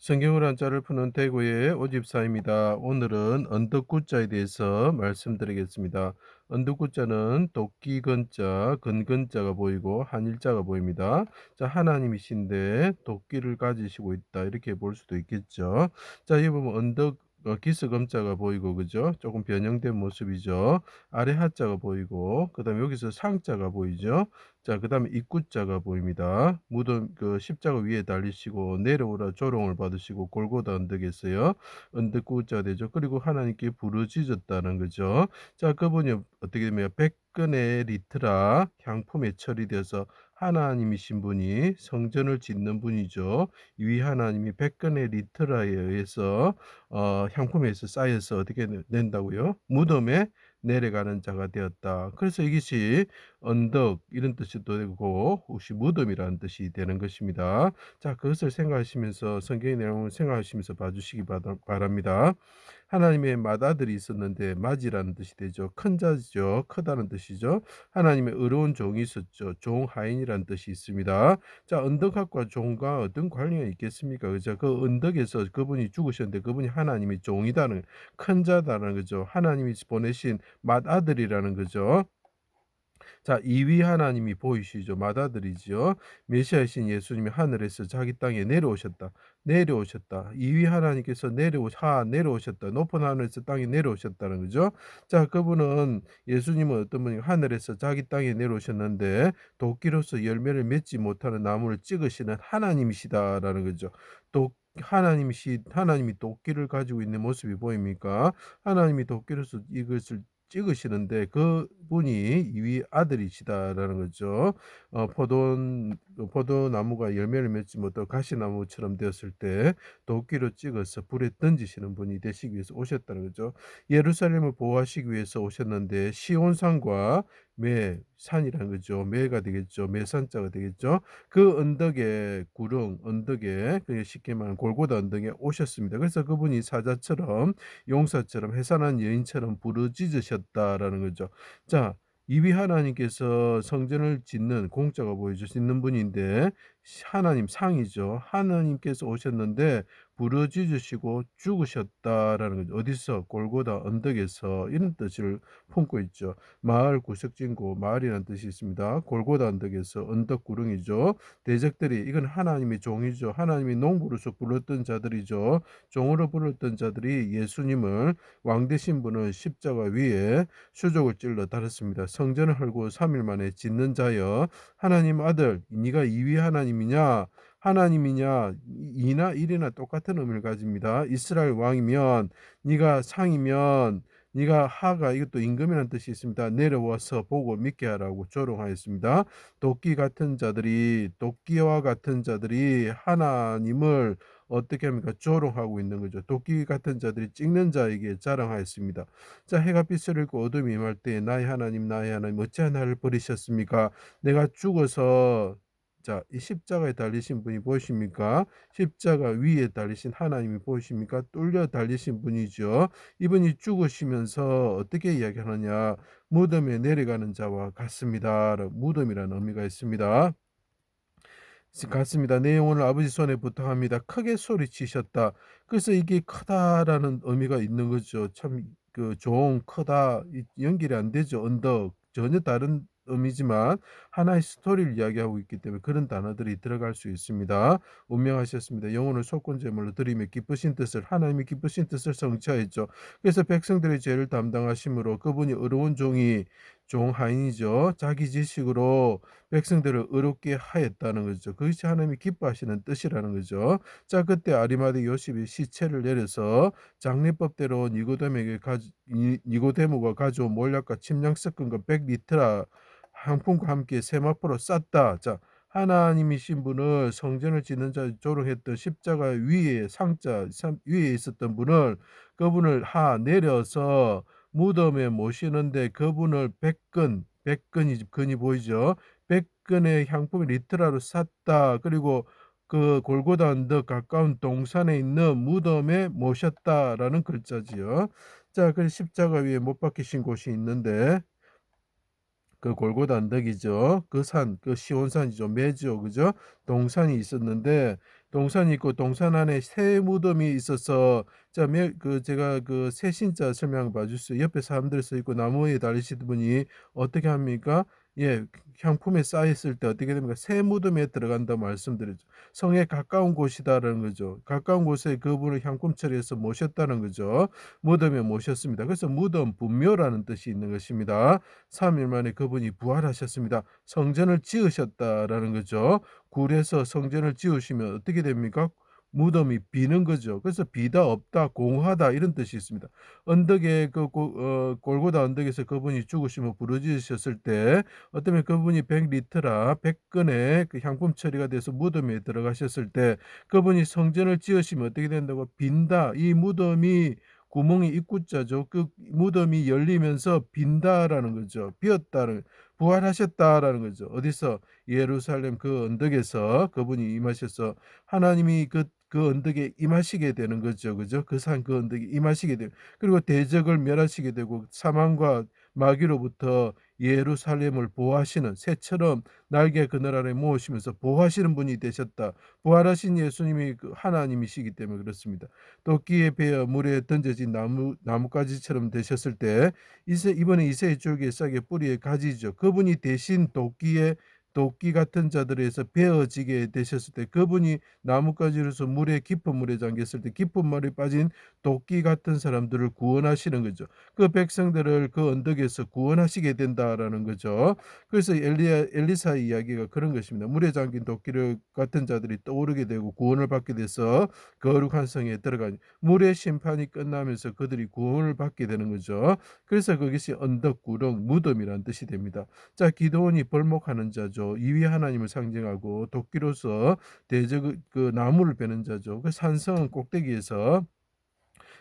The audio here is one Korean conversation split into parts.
성경을 한자를 푸는 대구의 오집사입니다. 오늘은 언덕구자에 대해서 말씀드리겠습니다. 언덕구자는 도끼 근자, 근근자가 보이고 한일자가 보입니다. 자, 하나님이신데 도끼를 가지시고 있다 이렇게 볼 수도 있겠죠. 자, 여기 보면 언덕 기스금자가 보이고 그죠? 조금 변형된 모습이죠. 아래 하자가 보이고 그다음에 여기서 상자가 보이죠. 자, 그다음에 입구자가 보입니다. 무덤 십자가 위에 달리시고 내려오라 조롱을 받으시고 골고다 언덕에서요. 언덕구자 되죠. 그리고 하나님께 부르짖었다는 거죠. 자, 그분이 어떻게 되면 백근의 리트라 향품에 처리되어서 하나님이신 분이 성전을 짓는 분이죠. 위 하나님이 백근의 리트라에 의해서 향품에 서 쌓여서 어떻게 된다고요? 무덤에 내려가는 자가 되었다. 그래서 이것이 언덕 이런 뜻도 되고 혹시 무덤이라는 뜻이 되는 것입니다. 자, 그것을 생각하시면서 성경의 내용을 생각하시면서 봐주시기 바랍니다. 하나님의 맏아들이 있었는데 맏이라는 뜻이 되죠. 큰 자죠. 크다는 뜻이죠. 하나님의 의로운 종이 있었죠. 종 하인이라는 뜻이 있습니다. 자, 언덕학과 종과 어떤 관련이 있겠습니까? 그죠? 그 언덕에서 그분이 죽으셨는데 그분이 하나님의 종이다는 큰 자다는 거죠. 하나님이 보내신 맏아들이라는 거죠. 자, 2위 하나님이 보이시죠. 맏아들이죠. 메시아이신 예수님이 하늘에서 자기 땅에 내려오셨다. 내려오셨다. 2위 하나님께서 내려오셨다. 높은 하늘에서 땅에 내려오셨다는 거죠. 자, 그분은 예수님은 어떤 분이 하늘에서 자기 땅에 내려오셨는데 도끼로서 열매를 맺지 못하는 나무를 찍으시는 하나님이시다라는 거죠. 하나님이 도끼를 가지고 있는 모습이 보입니까? 하나님이 도끼로서 이것을 찍으시는데 그분이 이위 아들이시다라는 거죠. 포도나무가 열매를 맺지 못하고 가시나무처럼 되었을 때 도끼로 찍어서 불에 던지시는 분이 되시기 위해서 오셨다는 거죠. 예루살렘을 보호하시기 위해서 오셨는데 시온산과 매산이라는 거죠. 매가 되겠죠. 매산자가 되겠죠. 그 언덕에 구릉 언덕에 그냥 쉽게 말하면 골고다 언덕에 오셨습니다. 그래서 그분이 사자처럼 용사처럼 해산한 여인처럼 부르짖으셨다라는 거죠. 자, 이위 하나님께서 성전을 짓는 공자가 보이죠. 짓는 분인데 하나님 상이죠. 하나님께서 오셨는데 부르짖으시고 죽으셨다라는 거죠. 어디서? 골고다 언덕에서 이런 뜻을 품고 있죠. 마을 구석진고 마을이라는 뜻이 있습니다. 골고다 언덕에서 언덕 구릉이죠. 대적들이 이건 하나님의 종이죠. 하나님의 농부로서 불렀던 자들이죠. 종으로 불렀던 자들이 예수님을 왕 되신 분을 십자가 위에 수족을 찔러 달았습니다. 성전을 헐고 3일 만에 짓는 자여 하나님 아들 네가 이위 하나님이냐 하나님이냐 이나 일이나 똑같은 의미를 가집니다. 이스라엘 왕이면 네가 상이면 네가 하가 이것도 임금이라는 뜻이 있습니다. 내려와서 보고 믿게 하라고 조롱하였습니다. 도끼와 같은 자들이 하나님을 어떻게 합니까? 조롱하고 있는 거죠. 도끼 같은 자들이 찍는 자에게 자랑하였습니다. 자, 해가 빛을 잃고 어둠이 임할 때 나의 하나님 어찌하여 나를 버리셨습니까? 내가 죽어서 자, 이 십자가에 달리신 분이 보이십니까? 십자가 위에 달리신 하나님이 보이십니까? 뚫려 달리신 분이죠. 이분이 죽으시면서 어떻게 이야기하느냐? 무덤에 내려가는 자와 같습니다. 무덤이라는 의미가 있습니다. 같습니다. 내 영혼을 아버지 손에 부탁합니다. 크게 소리치셨다. 그래서 이게 크다라는 의미가 있는 거죠. 참 크다 연결이 안 되죠. 언덕 전혀 다른 의미지만 하나의 스토리를 이야기하고 있기 때문에 그런 단어들이 들어갈 수 있습니다. 운명하셨습니다. 영혼을 속건 제물로 드리며 기쁘신 뜻을 하나님이 기쁘신 뜻을 성취하였죠. 그래서 백성들의 죄를 담당하심으로 그분이 의로운 종 하인이죠. 자기 지식으로 백성들을 의롭게 하였다는 거죠. 그것이 하나님이 기뻐하시는 뜻이라는 거죠. 자, 그때 아리마대 요셉이 시체를 내려서 장례법대로 니고데모가 가져온 몰약과 침량 섞은 것 100리터라 향품과 함께 세마포로 쌌다. 자, 하나님이신 분을 성전을 짓는 자 조롱했던 십자가 위에 상자 위에 있었던 분을 그분을 내려서 무덤에 모시는데 그분을 백근이 근이 보이죠? 백근의 향품을 리트라로 쌌다. 그리고 그 골고다 언덕 가까운 동산에 있는 무덤에 모셨다라는 글자지요. 자, 그 십자가 위에 못 박히신 곳이 있는데 그 골고다 언덕이죠. 그 시온산이죠. 메지오 그죠? 동산이 있었는데 동산이 있고 동산 안에 새 무덤이 있어서 자 제가 그 새신자 설명 봐 주세요. 옆에 사람들 서 있고 나무 위에 달리시던 분이 어떻게 합니까? 예. 향품에 쌓였을 때 어떻게 됩니까? 새 무덤에 들어간다고 말씀드렸죠. 성에 가까운 곳이다라는 거죠. 가까운 곳에 그분을 향품 처리해서 모셨다는 거죠. 무덤에 모셨습니다. 그래서 무덤 분묘라는 뜻이 있는 것입니다. 3일 만에 그분이 부활하셨습니다. 성전을 지으셨다라는 거죠. 굴에서 성전을 지으시면 어떻게 됩니까? 무덤이 비는 거죠. 그래서 비다, 없다, 공하다 이런 뜻이 있습니다. 언덕에 골고다 언덕에서 그분이 죽으시며 부르짖으셨을 때 어쩌면 그분이 100 리터라 100 건의 그 향품 처리가 돼서 무덤에 들어가셨을 때 그분이 성전을 지으시면 어떻게 된다고 빈다. 이 무덤이 구멍이 입구자죠. 그 무덤이 열리면서 빈다라는 거죠. 비었다는 부활하셨다라는 거죠. 어디서? 예루살렘 그 언덕에서 그분이 임하셔서 하나님이 그 언덕에 임하시게 되는 거죠. 그죠? 그 산 그 언덕에 임하시게 되고 그리고 대적을 멸하시게 되고 사망과 마귀로부터 예루살렘을 보호하시는 새처럼 날개 그늘 아래 모으시면서 보호하시는 분이 되셨다. 부활하신 예수님이 그 하나님이시기 때문에 그렇습니다. 도끼에 베어 물에 던져진 나뭇가지처럼 되셨을 때 이번에 이새의 줄기에 싹의 뿌리에 가지죠. 그분이 대신 도끼 같은 자들에서 베어지게 되셨을 때 그분이 나뭇가지로서 물에 깊은 물에 잠겼을 때 깊은 물에 빠진 도끼 같은 사람들을 구원하시는 거죠. 그 백성들을 그 언덕에서 구원하시게 된다라는 거죠. 그래서 엘리사의 이야기가 그런 것입니다. 물에 잠긴 도끼를 같은 자들이 떠오르게 되고 구원을 받게 돼서 거룩한 성에 들어가니 물의 심판이 끝나면서 그들이 구원을 받게 되는 거죠. 그래서 그것이 언덕, 구렁, 무덤이라는 뜻이 됩니다. 자, 기도원이 벌목하는 자죠. 이위 하나님을 상징하고 도끼로서 대적 그 나무를 베는 자죠. 그 산성 꼭대기에서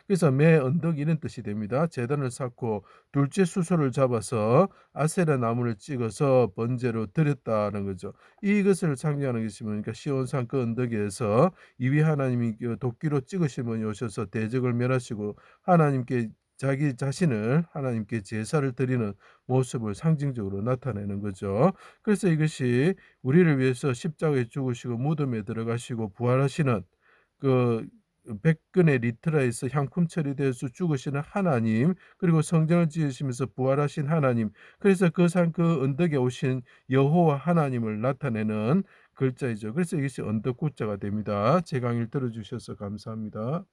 그래서 매 언덕 이런 뜻이 됩니다. 제단을 쌓고 둘째 수소를 잡아서 아세라 나무를 찍어서 번제로 드렸다는 거죠. 이것을 상징하는 것이 뭡니까? 시온산 그 언덕에서 이위 하나님이 그 도끼로 찍으신 분이 오셔서 대적을 멸하시고 하나님께 자기 자신을 하나님께 제사를 드리는 모습을 상징적으로 나타내는 거죠. 그래서 이것이 우리를 위해서 십자가에 죽으시고 무덤에 들어가시고 부활하시는 그 백근의 리트라에서 향품 처리되어서 죽으시는 하나님 그리고 성전을 지으시면서 부활하신 하나님 그래서 그 산 그 언덕에 오신 여호와 하나님을 나타내는 글자이죠. 그래서 이것이 언덕 구자가 됩니다. 제 강의를 들어 주셔서 감사합니다.